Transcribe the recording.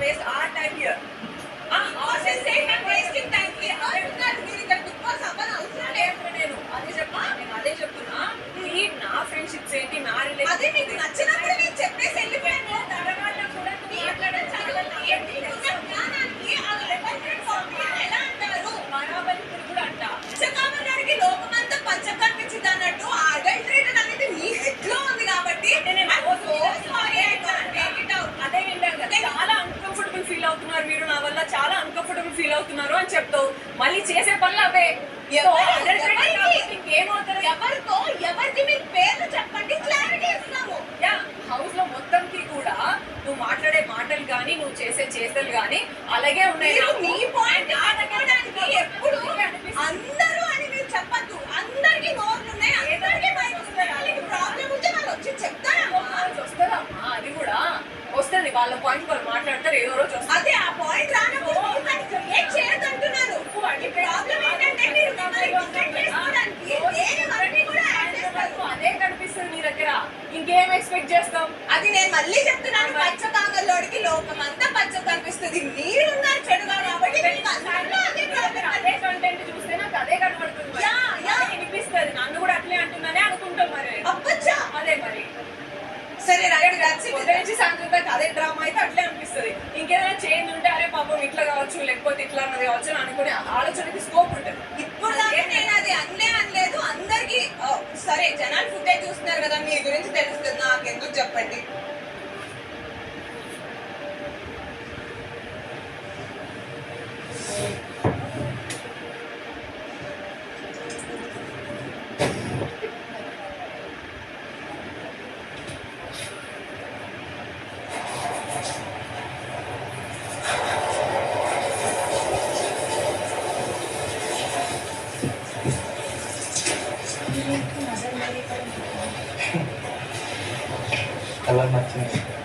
waste our time here. Wasting time here. మీరు ఇక్కడ big boss అవ్వని అవసరం లేదు. నేను అదే చెప్తున్నా. నా ఫ్రెండ్షిప్స్ ఏంటి, నా రిలేషన్ అదే మీకు నచ్చినప్పుడు నేను చెప్పేసి వెళ్ళిపోయాను. తర్వాత కూడా జ్ఞానానికి ఎలా అంటారు, బరాబరి కూడా అంట. పచ్చకామగారికి లోకమంతా పచ్చ కనిపించింది అన్నట్టు అడల్టరేటెడ్ అనేది మీ హెడ్ లో ఉంది కాబట్టి అదే వింటారు కదా. చాలా అన్కంఫర్టబుల్ ఫీల్ అవుతున్నారు మీరు, నా వల్ల చాలా అన్కంఫర్టబుల్ ఫీల్ అవుతున్నారు అని చెప్తావు. మళ్ళీ చేసే పనులు అవే. ఇంకేమవుతారు? ఎవరితో ఎవరికి మీ పేర్లు చెప్పండి, క్లారిటీ ఇస్తాము. హౌస్ లో మొత్తంకి కూడా నువ్వు మాట్లాడే మాటలు కానీ నువ్వు చేసే చేతలు కానీ అలాగే ఉన్నాయి. మీ పాయింట్ ఆడడానికి ఎప్పుడు అందరూ అని మీరు చెప్పద్దు. అందరికి నోర్లు ఉన్నాయి, అందరికి ప్రాబ్లం ఉంటే వాళ్ళు వచ్చి చెప్తారమ్మా. వస్తుందమ్మా, అది కూడా వస్తుంది. వాళ్ళ పాయింట్ వాళ్ళు మాట్లాడతారు, ఏదో రోజు వస్తుంది. అదే ఆ పాయింట్ రానప్పుడు చేయదంటున్నారు. ప్రాబ్లం ఏంటంటే మీరు అదే కనిపిస్తుంది నీ దగ్గర, ఇంకేం ఎక్స్పెక్ట్ చేస్తాం? అది నేను మళ్ళీ చెప్తున్నాను. పచ్చ కాంగల్లోడికి లోకం అంతా పచ్చ కనిపిస్తుంది. మీరున్నారు చెడుగా కాబట్టి అదే కంటెంట్ చూస్తే నాకు అదే కనబడుతుంది, వినిపిస్తుంది. నన్ను కూడా అట్లే అంటున్నానే అనుకుంటాం. మరి అప్పచ్చా అదే మరి సరే నుంచి సాయంత్రం అదే డ్రామా అయితే అట్లే అనిపిస్తుంది. ఇంకేదైనా చేంజ్ ఉంటే అరే పాపం ఇట్లా కావచ్చు, లేకపోతే ఇట్లా అన్నది కావచ్చు అని అనుకునే ఆలోచనకి స్కోప్ ఉంటుంది. ఇప్పుడు నేను అది అనలేదు. అందరికి సరే జనాలు ఫుటేజ్ చూస్తున్నారు కదా, మీ గురించి తెలుస్తుంది. నాకెందుకు చెప్పండి. కలర్ నచ్చింది.